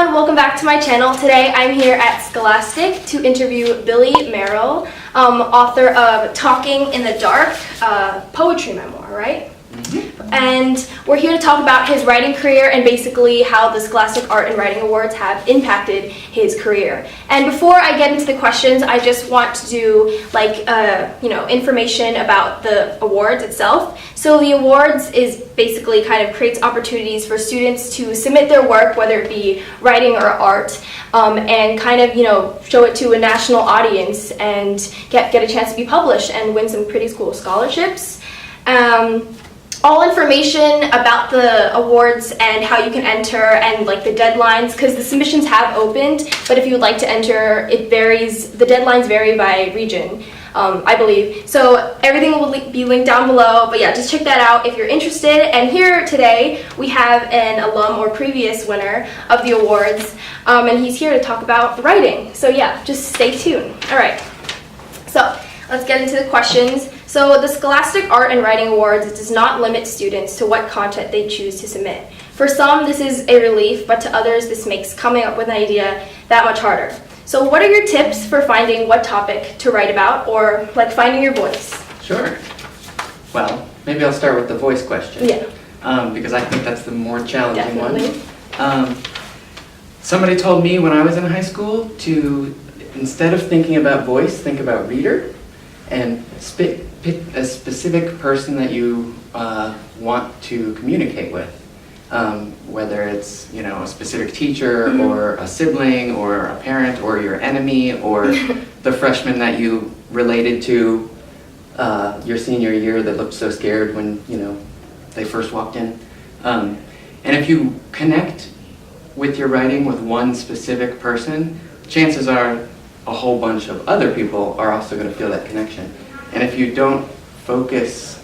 everyone, welcome back to my channel. Today I'm here at Scholastic to interview Billy Merrell, author of Talking in the Dark, poetry memoir, right? And we're here to talk about his writing career and basically how the Scholastic Art and Writing Awards have impacted his career. And before I get into the questions, I just want to do information about the awards itself. So the awards is basically kind of creates opportunities for students to submit their work, whether it be writing or art, and kind of show it to a national audience and get a chance to be published and win some pretty cool scholarships. All information about the awards and how you can enter and the deadlines, because the submissions have opened, but if you would like to enter, it varies. The deadlines vary by region, I believe. So everything will be linked down below, but yeah, just check that out if you're interested. And here today we have an alum or previous winner of the awards, and he's here to talk about writing. So yeah, just stay tuned. All right, so let's get into the questions. So the Scholastic Art and Writing Awards does not limit students to what content they choose to submit. For some, this is a relief, but to others, this makes coming up with an idea that much harder. So what are your tips for finding what topic to write about, or finding your voice? Sure. Well, maybe I'll start with the voice question. Yeah. Because I think that's the more challenging Definitely. one. Somebody told me when I was in high school to, instead of thinking about voice, think about reader, and pick a specific person that you want to communicate with, whether it's a specific teacher or a sibling or a parent or your enemy or the freshman that you related to your senior year that looked so scared when they first walked in. And if you connect with your writing with one specific person, chances are a whole bunch of other people are also going to feel that connection. And if you don't focus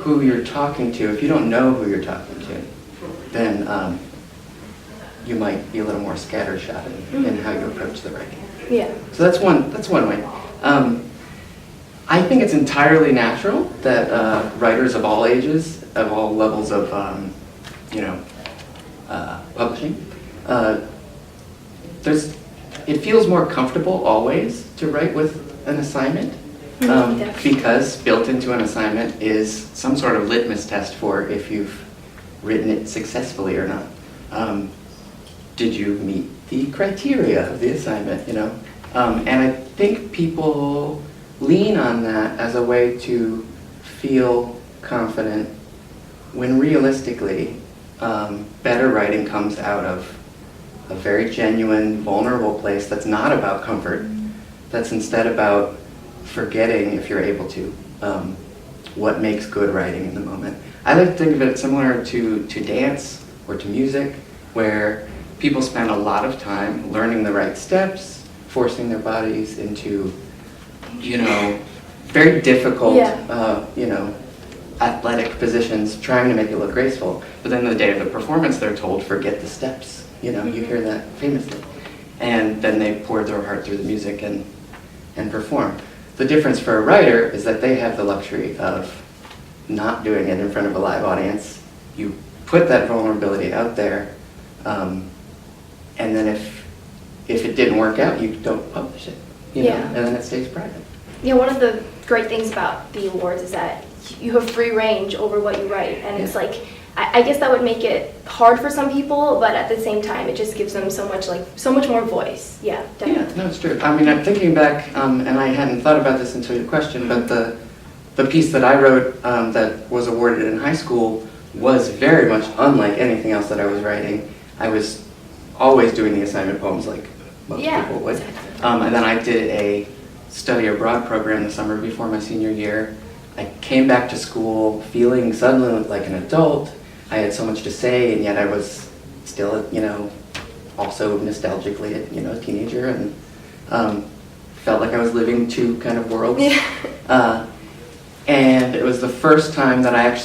who you're talking to, if you don't know who you're talking to, then you might be a little more scattershot in how you approach the writing. Yeah. So that's one way. I think it's entirely natural that writers of all ages, of all levels of publishing, it feels more comfortable always to write with an assignment. Because built into an assignment is some sort of litmus test for if you've written it successfully or not. Did you meet the criteria of the assignment, And I think people lean on that as a way to feel confident when realistically better writing comes out of a very genuine, vulnerable place that's not about comfort, that's instead about forgetting, if you're able to, what makes good writing in the moment. I like to think of it similar to dance or to music, where people spend a lot of time learning the right steps, forcing their bodies into, very difficult, athletic positions, trying to make it look graceful. But then the day of the performance, they're told, forget the steps. You hear that famously. And then they pour their heart through the music and perform. The difference for a writer is that they have the luxury of not doing it in front of a live audience. You put that vulnerability out there, and then if it didn't work out, you don't publish it, and then it stays private. Yeah, one of the great things about the awards is that you have free range over what you write, and it's I guess that would make it hard for some people, but at the same time, it just gives them so much more voice. Yeah, definitely. Yeah, no, it's true. I mean, I'm thinking back, and I hadn't thought about this until your question, but the piece that I wrote that was awarded in high school was very much unlike anything else that I was writing. I was always doing the assignment poems like most people would. Exactly. And then I did a study abroad program the summer before my senior year. I came back to school feeling suddenly like an adult. I had so much to say, and yet I was still, also nostalgically, a teenager, and felt like I was living two kind of worlds. And it was the first time that I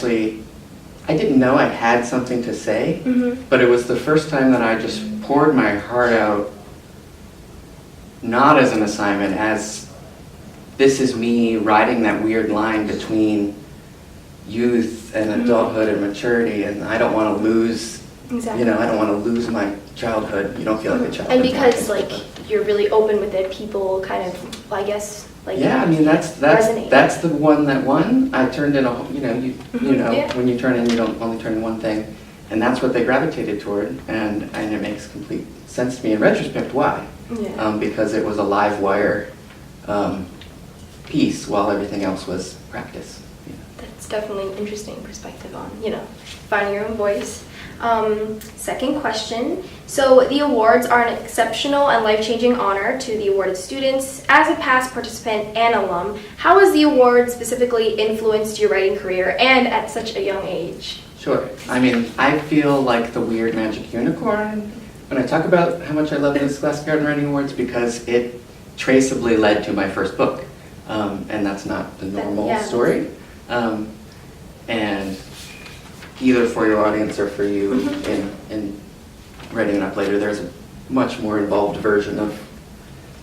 didn't know I had something to say, but it was the first time that I just poured my heart out, not as an assignment, as this is me riding that weird line between youth and adulthood and maturity, and I don't want to lose Exactly. You know, I don't want to lose my childhood. You don't feel like a child. And because like you're really open with it, people kind of, I guess, like yeah, I mean that's the one that won. I turned in a you know Yeah. when you turn in, you don't only turn in one thing, and that's what they gravitated toward, and it makes complete sense to me in retrospect why. Yeah. Because it was a live wire piece while everything else was practice. You know. That's definitely an interesting perspective on, finding your own voice. Second question. So the awards are an exceptional and life-changing honor to the awarded students. As a past participant and alum, how has the award specifically influenced your writing career and at such a young age? Sure. I mean, I feel like the weird magic unicorn when I talk about how much I love the Scholastic Art Writing Awards because it traceably led to my first book. And that's not the normal story. And either for your audience or for you in writing it up later, there's a much more involved version of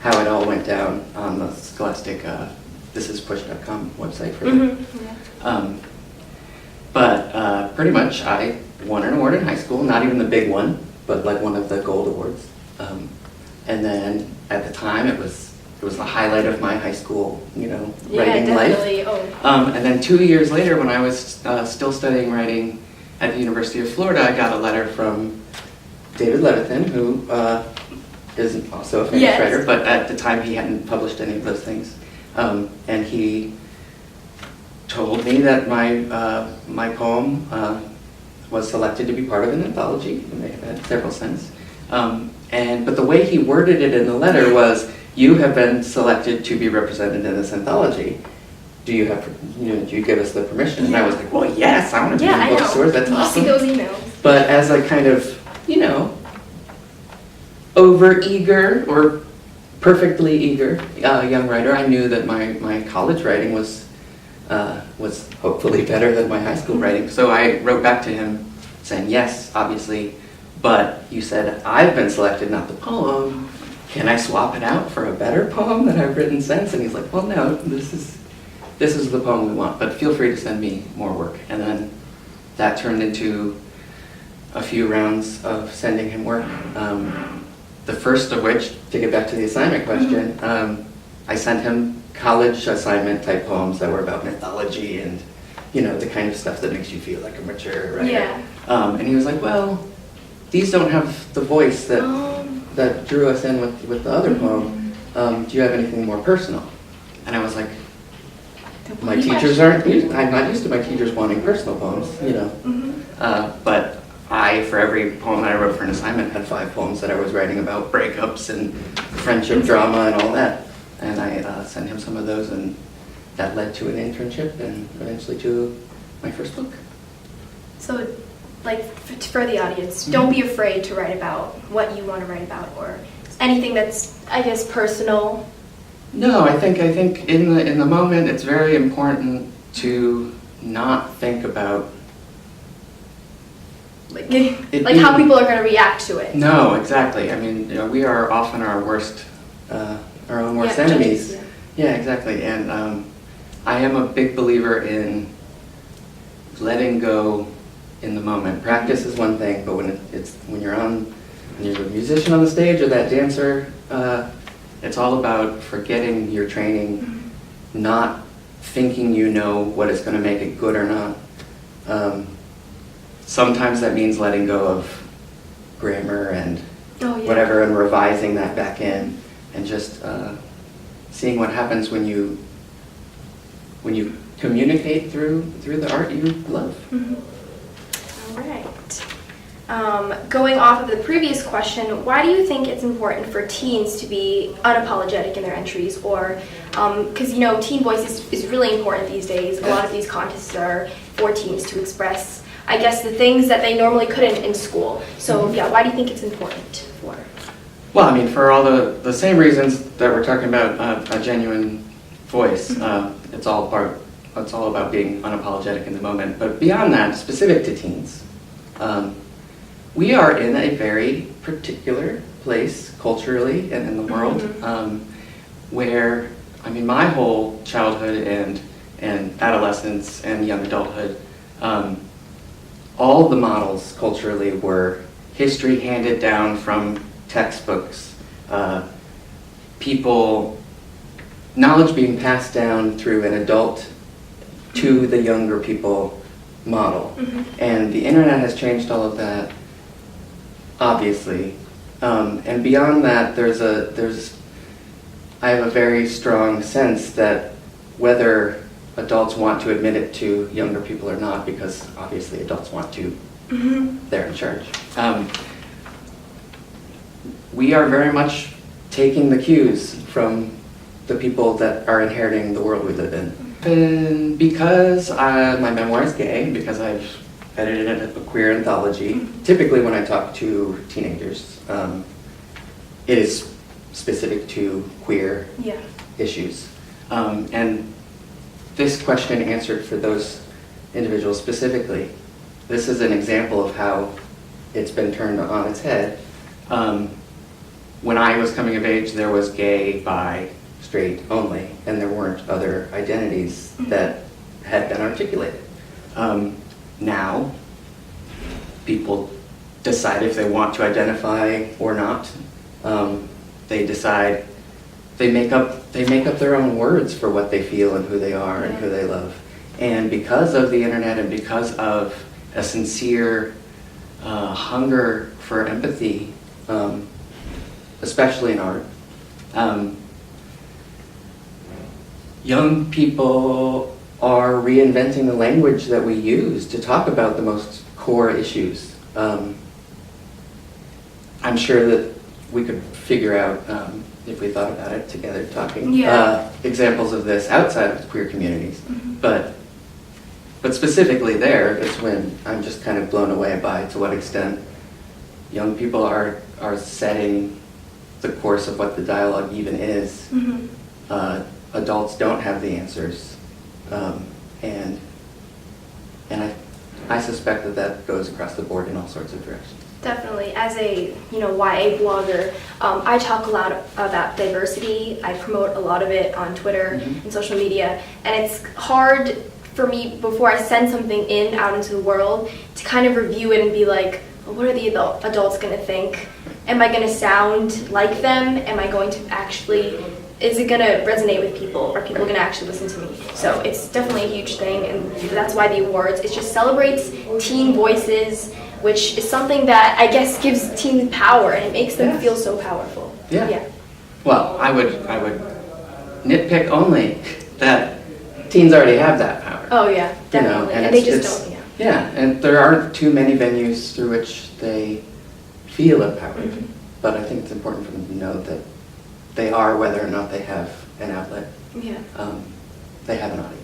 how it all went down on the Scholastic thisispush.com website for them. But pretty much I won an award in high school, not even the big one, but like one of the gold awards. And then at the time it was the highlight of my high school, writing life. And then 2 years later, when I was still studying writing at the University of Florida, I got a letter from David Levithan, who is also a famous writer, but at the time he hadn't published any of those things. And he told me that my poem was selected to be part of an anthology. It may have had several cents. But the way he worded it in the letter was, "You have been selected to be represented in this anthology. Do you give us the permission?" And I was like, "Well, yes, I want to be in bookstores. That's awesome." You see those emails. But as a kind of, over-eager or perfectly eager young writer, I knew that my college writing was hopefully better than my high school writing. So I wrote back to him saying, "Yes, obviously, but you said I've been selected, not the poem. Can I swap it out for a better poem that I've written since?" And he's like, "Well, no, this is the poem we want, but feel free to send me more work." And then that turned into a few rounds of sending him work. The first of which, to get back to the assignment question, I sent him college assignment type poems that were about mythology and the kind of stuff that makes you feel like a mature writer. Yeah. And he was like, "Well, these don't have the voice that drew us in with the other poem. Do you have anything more personal?" And I was like, my teachers I'm not used to my teachers wanting personal poems, but for every poem that I wrote for an assignment, had 5 poems that I was writing about breakups and friendship drama and all that. And I sent him some of those, and that led to an internship and eventually to my first book. So, for the audience, don't be afraid to write about what you want to write about, or anything that's, I guess, personal. No, I think in the moment it's very important to not think about how people are going to react to it. No, exactly. I mean, we are often our own worst enemies. Judges, yeah, exactly. And I am a big believer in letting go in the moment. Practice is one thing, but when you're a musician on the stage or that dancer, it's all about forgetting your training, not thinking what is going to make it good or not. Sometimes that means letting go of grammar and whatever, and revising that back in, and just seeing what happens when you communicate through the art you love. All right. Going off of the previous question, why do you think it's important for teens to be unapologetic in their entries? Or, because Teen Voice is really important these days. A lot of these contests are for teens to express, I guess, the things that they normally couldn't in school. So why do you think it's important for? Well, I mean, for all the same reasons that we're talking about a genuine voice. It's all about being unapologetic in the moment. But beyond that, specific to teens, we are in a very particular place culturally and in the world where, I mean, my whole childhood and adolescence and young adulthood all the models culturally were history handed down from textbooks, knowledge being passed down through an adult to the younger people model. And the internet has changed all of that, obviously. And beyond that, I have a very strong sense that whether adults want to admit it to younger people or not, because obviously adults want to, they're in charge. We are very much taking the cues from the people that are inheriting the world we live in. And because my memoir is gay, because I've edited a queer anthology, typically when I talk to teenagers, it is specific to queer issues. And this question answered for those individuals specifically. This is an example of how it's been turned on its head. When I was coming of age, there was gay, bi, straight only, and there weren't other identities that had been articulated. Now, people decide if they want to identify or not. They decide, they make up their own words for what they feel and who they are and who they love. And because of the internet and because of a sincere hunger for empathy, especially in art, young people are reinventing the language that we use to talk about the most core issues. I'm sure that we could figure out, if we thought about it together talking, examples of this outside of queer communities. But specifically there, it's when I'm just kind of blown away by to what extent young people are setting the course of what the dialogue even is. Adults don't have the answers, and I suspect that goes across the board in all sorts of directions. Definitely. As a YA blogger, I talk a lot about diversity. I promote a lot of it on Twitter and social media, and it's hard for me before I send something out into the world to kind of review it and be like, well, what are the adults going to think? Am I going to sound like them? Am I going to actually, is it going to resonate with people? Are people going to actually listen to me? So it's definitely a huge thing, and that's why the awards, it just celebrates teen voices, which is something that I guess gives teens power, and it makes them feel so powerful. Yeah. Well, I would nitpick only that teens already have that power. Oh yeah, definitely, and they just don't. Yeah, and there aren't too many venues through which they feel empowered. But I think it's important for them to know that they are, whether or not they have an outlet. They have an audience.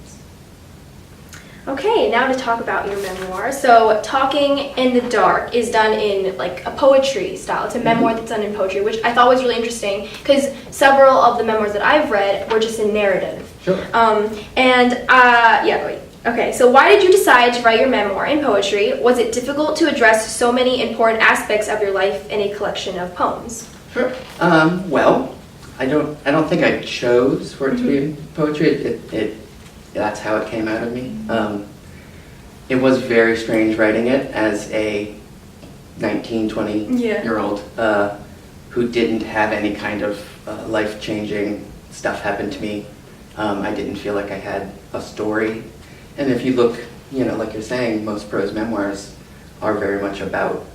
Okay, now to talk about your memoir. So, Talking in the Dark is done in like a poetry style. It's a memoir that's done in poetry, which I thought was really interesting because several of the memoirs that I've read were just in narrative. Sure. Okay, so why did you decide to write your memoir in poetry? Was it difficult to address so many important aspects of your life in a collection of poems? Sure. Well, I don't think I chose for it to be in poetry. That's how it came out of me. It was very strange writing it as a 19, 20-year-old who didn't have any kind of life-changing stuff happen to me. I didn't feel like I had a story. And if you look, like you're saying, most prose memoirs are very much about,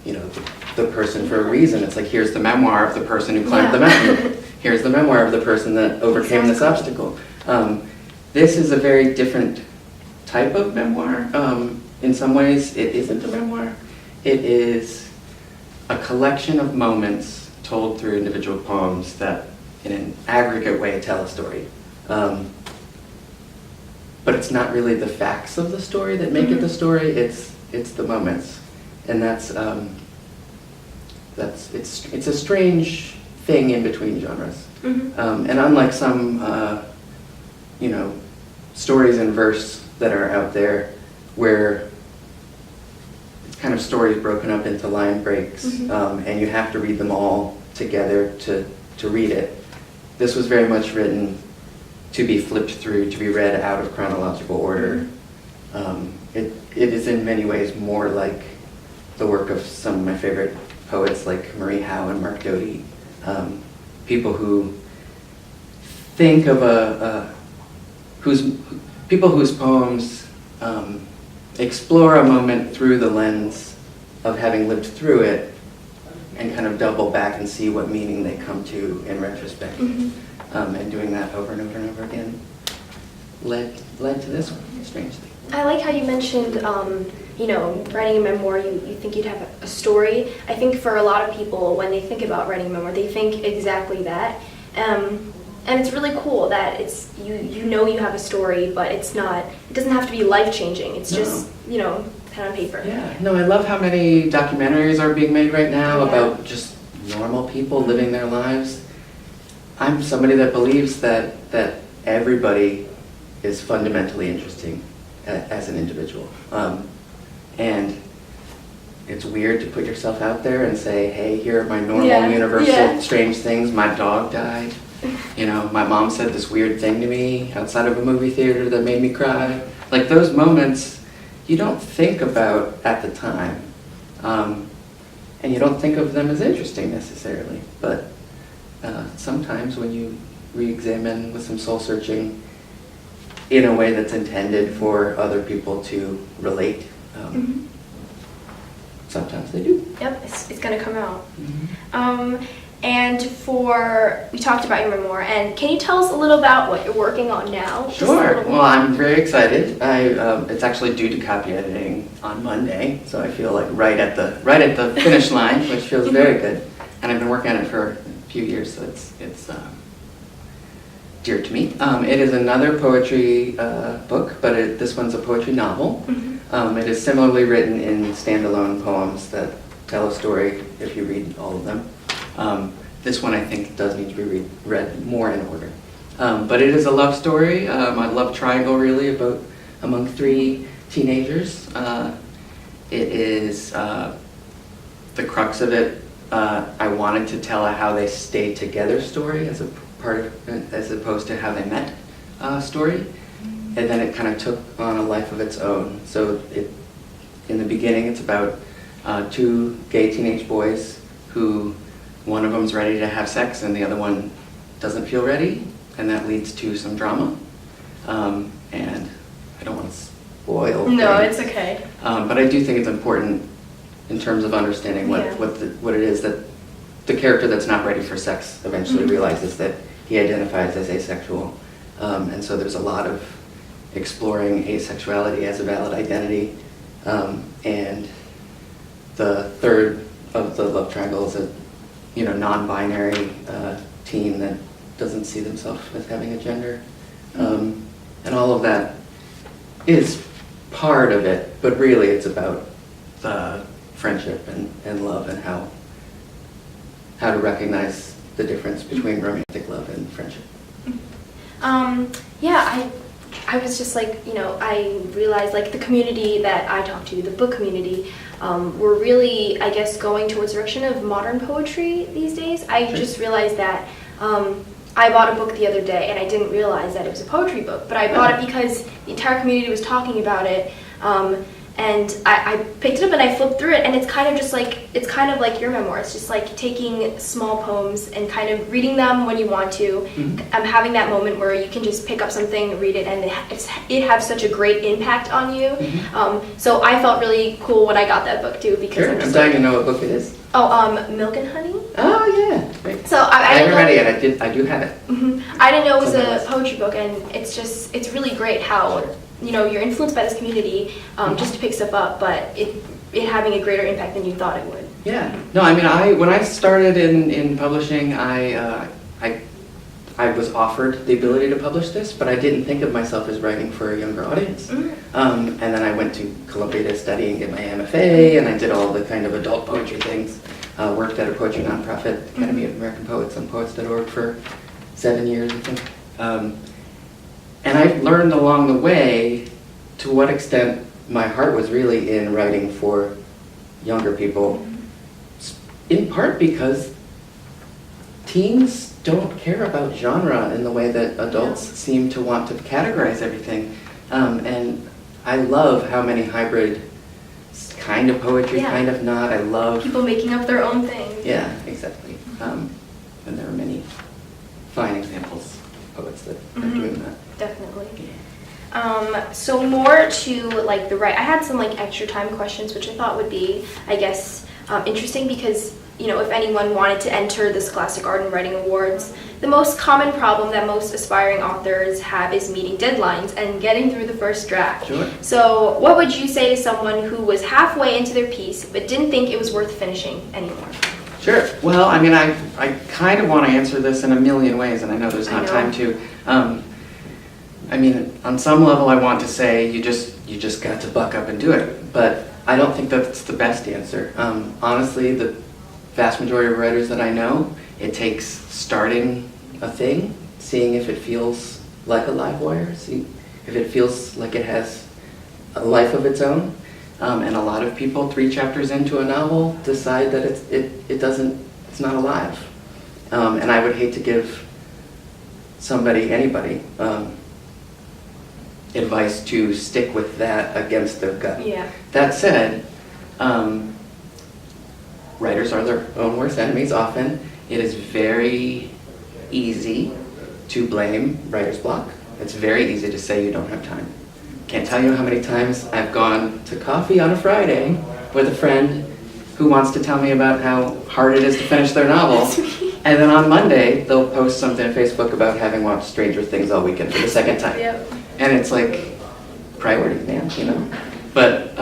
the person for a reason. It's like, here's the memoir of the person who climbed the mountain. Here's the memoir of the person that overcame this obstacle. This is a very different type of memoir. In some ways, it isn't a memoir. It is a collection of moments told through individual poems that, in an aggregate way, tell a story. But it's not really the facts of the story that make it the story. It's the moments, and it's a strange thing in between genres. And unlike some stories in verse that are out there where it's kind of stories broken up into line breaks, and you have to read them all together to read it. This was very much written to be flipped through, to be read out of chronological order. it is in many ways more like the work of some of my favorite poets like Marie Howe and Mark Doty, people who think of people whose poems explore a moment through the lens of having lived through it and kind of double back and see what meaning they come to in retrospect. And doing that over and over and over again led to this one, strangely. I like how you mentioned, you know, writing a memoir, you think you'd have a story. I think for a lot of people, when they think about writing a memoir, they think exactly that. And it's really cool that it's you know you have a story, but it doesn't have to be life-changing. It's just, you know, pen on paper. Yeah, no, I love how many documentaries are being made right now about just normal people living their lives. I'm somebody that believes that everybody is fundamentally interesting as an individual. And it's weird to put yourself out there and say, hey, here are my normal, universal, strange things. My dog died. You know, my mom said this weird thing to me outside of a movie theater that made me cry. Like those moments you don't think about at the time. And you don't think of them as interesting necessarily. But sometimes when you re-examine with some soul-searching in a way that's intended for other people to relate, sometimes they do. Yep, it's going to come out. And we talked about your memoir, and can you tell us a little about what you're working on now? Sure. Well, I'm very excited. It's actually due to copy editing on Monday, so I feel like right at the finish line, which feels very good. And I've been working on it for a few years, so it's dear to me. It is another poetry book, but this one's a poetry novel. It is similarly written in standalone poems that tell a story if you read all of them. This one I think does need to be read more in order. But it is a love story, a love triangle really, among three teenagers. It is, the crux of it, I wanted to tell a how they stay together story as opposed to how they met story. And then it kind of took on a life of its own. So in the beginning it's about two gay teenage boys who one of them's ready to have sex and the other one doesn't feel ready, and that leads to some drama. And I don't want to spoil No, things. it's okay. But I do think it's important in terms of understanding what it is that the character that's not ready for sex eventually realizes that he identifies as asexual. And so there's a lot of exploring asexuality as a valid identity. And the third of the love triangle is a non-binary teen that doesn't see themselves as having a gender. And all of that is part of it, but really it's about friendship and love and how to recognize the difference between romantic love and friendship. I was just like, I realized like the community that I talk to, the book community, we're really, I guess, going towards the direction of modern poetry these days. I just realized that I bought a book the other day and I didn't realize that it was a poetry book, but I bought it because the entire community was talking about it. And I picked it up and I flipped through it, and it's kind of like your memoir. It's just like taking small poems and kind of reading them when you want to. Having that moment where you can just pick up something, read it, and it has such a great impact on you. So I felt really cool when I got that book too, because I'm dying to know what book it is. Milk and Honey. Oh yeah. Great. So I haven't read it yet. I do have it. I didn't know it was a poetry book, and it's really great how you're influenced by this community just to pick stuff up, but it having a greater impact than you thought it would. Yeah. No, I mean, when I started in publishing, I was offered the ability to publish this, but I didn't think of myself as writing for a younger audience. And then I went to Columbia to study and get my MFA, and I did all the kind of adult poetry things. Worked at a poetry nonprofit, Academy of American Poets on Poets.org for 7 years, I think. And I learned along the way to what extent my heart was really in writing for younger people, in part because teens don't care about genre in the way that adults seem to want to categorize everything. And I love how many hybrid kind of poetry, Yeah. kind of not. I love People making up their own thing. Yeah, exactly. And there are many fine examples of poets that are doing that. Definitely. So more to like the I had some like extra time questions, which I thought would be, I guess, interesting because, you know, if anyone wanted to enter the Scholastic Art and Writing Awards, the most common problem that most aspiring authors have is meeting deadlines and getting through the first draft. Sure. So what would you say to someone who was halfway into their piece but didn't think it was worth finishing anymore? Sure. Well, I mean, I kind of want to answer this in a million ways, and I know there's not time to. I mean, on some level, I want to say you just got to buck up and do it, but I don't think that's the best answer. Honestly, the vast majority of writers that I know, it takes starting a thing, seeing if it feels like a live wire, see if it feels like it has a life of its own. And a lot of people, 3 chapters into a novel, decide that it's not alive. And I would hate to give anybody, advice to stick with that against their gut. Yeah. That said, writers are their own worst enemies often. It is very easy to blame writer's block. It's very easy to say you don't have time. Can't tell you how many times I've gone to coffee on a Friday with a friend who wants to tell me about how hard it is to finish their novel. And then on Monday, they'll post something on Facebook about having watched Stranger Things all weekend for the second time. Yep. And it's like, priorities, man, you know? But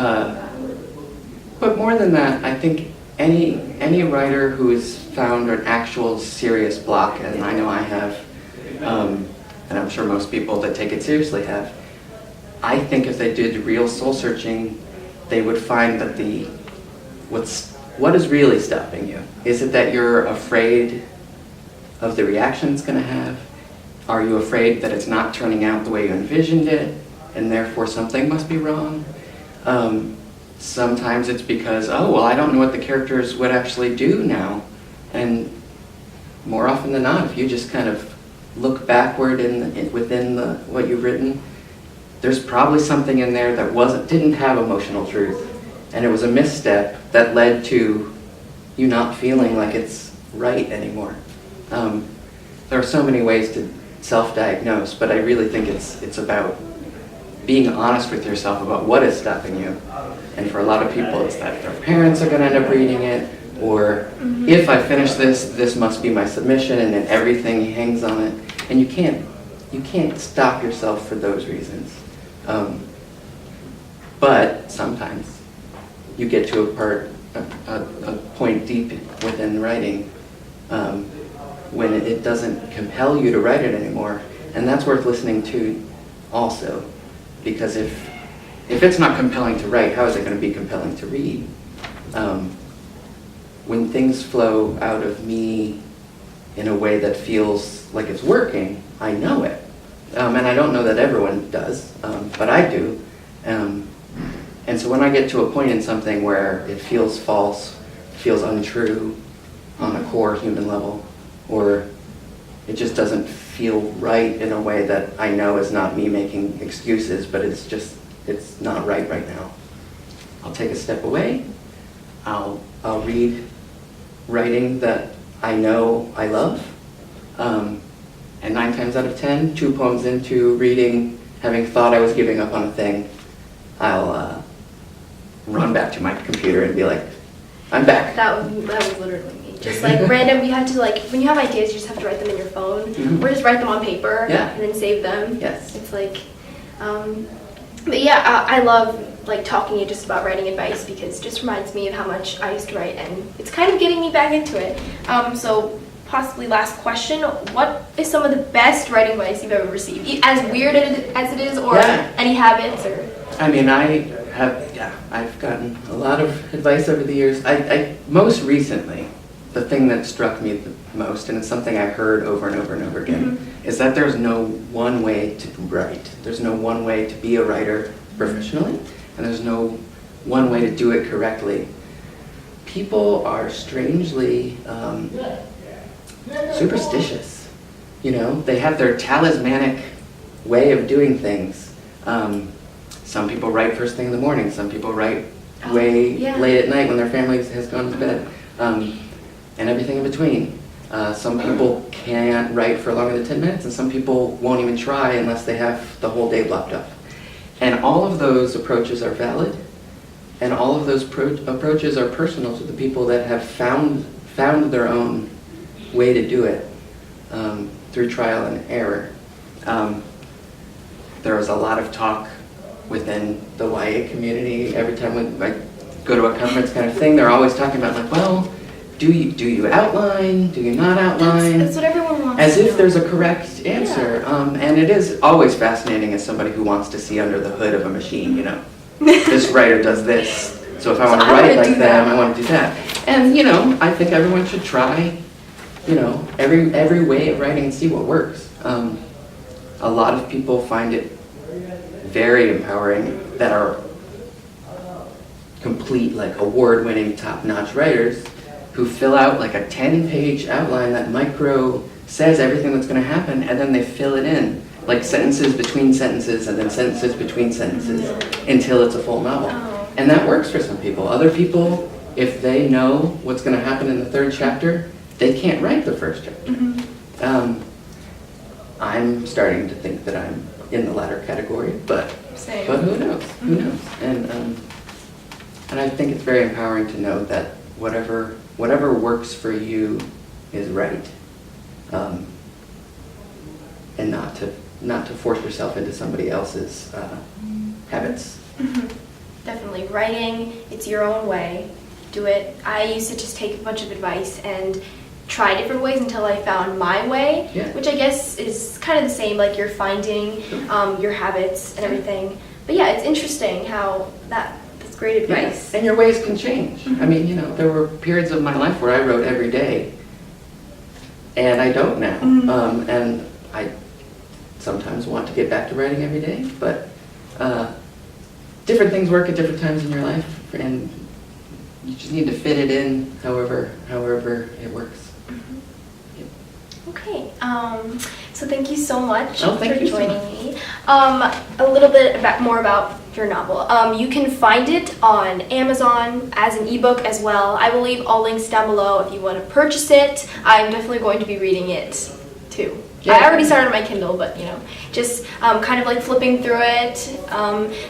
more than that, I think any writer who has found an actual serious block, and I know I have, and I'm sure most people that take it seriously have, I think if they did real soul searching, they would find that what is really stopping you? Is it that you're afraid of the reaction it's going to have? Are you afraid that it's not turning out the way you envisioned it, and therefore something must be wrong? Sometimes it's because, oh, well, I don't know what the characters would actually do now. And more often than not, if you just kind of look backward within what you've written, there's probably something in there that didn't have emotional truth. And it was a misstep that led to you not feeling like it's right anymore. There are so many ways to self-diagnose, but I really think it's about being honest with yourself about what is stopping you. And for a lot of people, it's that their parents are going to end up reading it, or if I finish this must be my submission, and then everything hangs on it. And you can't stop yourself for those reasons. But sometimes you get to a point deep within writing when it doesn't compel you to write it anymore, and that's worth listening to also, because if it's not compelling to write, how is it going to be compelling to read? When things flow out of me in a way that feels like it's working, I know it. And I don't know that everyone does, but I do. And so when I get to a point in something where it feels false, feels untrue on a core human level, or it just doesn't feel right in a way that I know is not me making excuses, but it's not right now. I'll take a step away. I'll read writing that I know I love. And 9 times out of 10, 2 poems into reading, having thought I was giving up on a thing, I'll run back to my computer and be like, I'm back. That was literally me. Just like random, you have to when you have ideas, you just have to write them in your phone, or just write them on paper, and then save them. Yes. It's like, but yeah, I love talking to you just about writing advice, because it just reminds me of how much I used to write, and it's kind of getting me back into it. So possibly last question, what is some of the best writing advice you've ever received? As weird as it is, or any habits, or? I mean, I've gotten a lot of advice over the years. I most recently, the thing that struck me the most, and it's something I heard over and over and over again, is that there's no one way to write. There's no one way to be a writer professionally, and there's no one way to do it correctly. People are strangely superstitious. You know, they have their talismanic way of doing things. Some people write first thing in the morning. Some people write way late at night when their family has gone to bed, and everything in between. Some people can't write for longer than 10 minutes, and some people won't even try unless they have the whole day blocked up. And all of those approaches are valid, and all of those approaches are personal to the people that have found their own way to do it through trial and error. There was a lot of talk within the YA community. Every time I go to a conference kind of thing, they're always talking about like, well, do you outline? Do you not outline? That's what everyone wants. As if there's a correct answer. And it is always fascinating as somebody who wants to see under the hood of a machine, you know. This writer does this, so if I want to write like them, I want to do that. And, you know, I think everyone should try, you know, every way of writing and see what works. A lot of people find it very empowering that are complete, like, award-winning, top-notch writers who fill out like a 10-page outline that micro says everything that's going to happen, and then they fill it in, like sentences between sentences and then sentences between sentences until it's a full novel. And that works for some people. Other people, if they know what's going to happen in the third chapter, they can't write the first chapter. I'm starting to think that I'm in the latter category, but who knows? Who knows? And I think it's very empowering to know that whatever works for you is right, and not to force yourself into somebody else's habits. Definitely. Writing, it's your own way. Do it. I used to just take a bunch of advice and try different ways until I found my way, which I guess is kind of the same, like you're finding your habits and everything. But yeah, it's interesting how that's great advice. And your ways can change. I mean, you know, there were periods of my life where I wrote every day, and I don't now. And I sometimes want to get back to writing every day, but different things work at different times in your life, and you just need to fit it in however it works. Okay, so thank you so much for joining me. A little bit more about your novel. You can find it on Amazon as an ebook as well. I will leave all links down below if you want to purchase it. I'm definitely going to be reading it too. I already started on my Kindle, but you know, just kind of like flipping through it.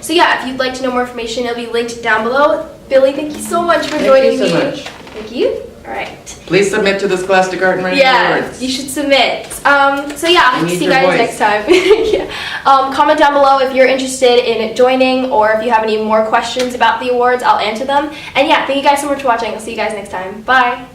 So yeah, if you'd like to know more information, it'll be linked down below. Billy, thank you so much for joining me. Thank you so much. Thank you. All right. Please submit to the Scholastic Art Writing Awards. Yeah, you should submit. So yeah, I need see you your guys voice. next time. Comment down below if you're interested in joining, or if you have any more questions about the awards, I'll answer them. And yeah, thank you guys so much for watching. I'll see you guys next time. Bye.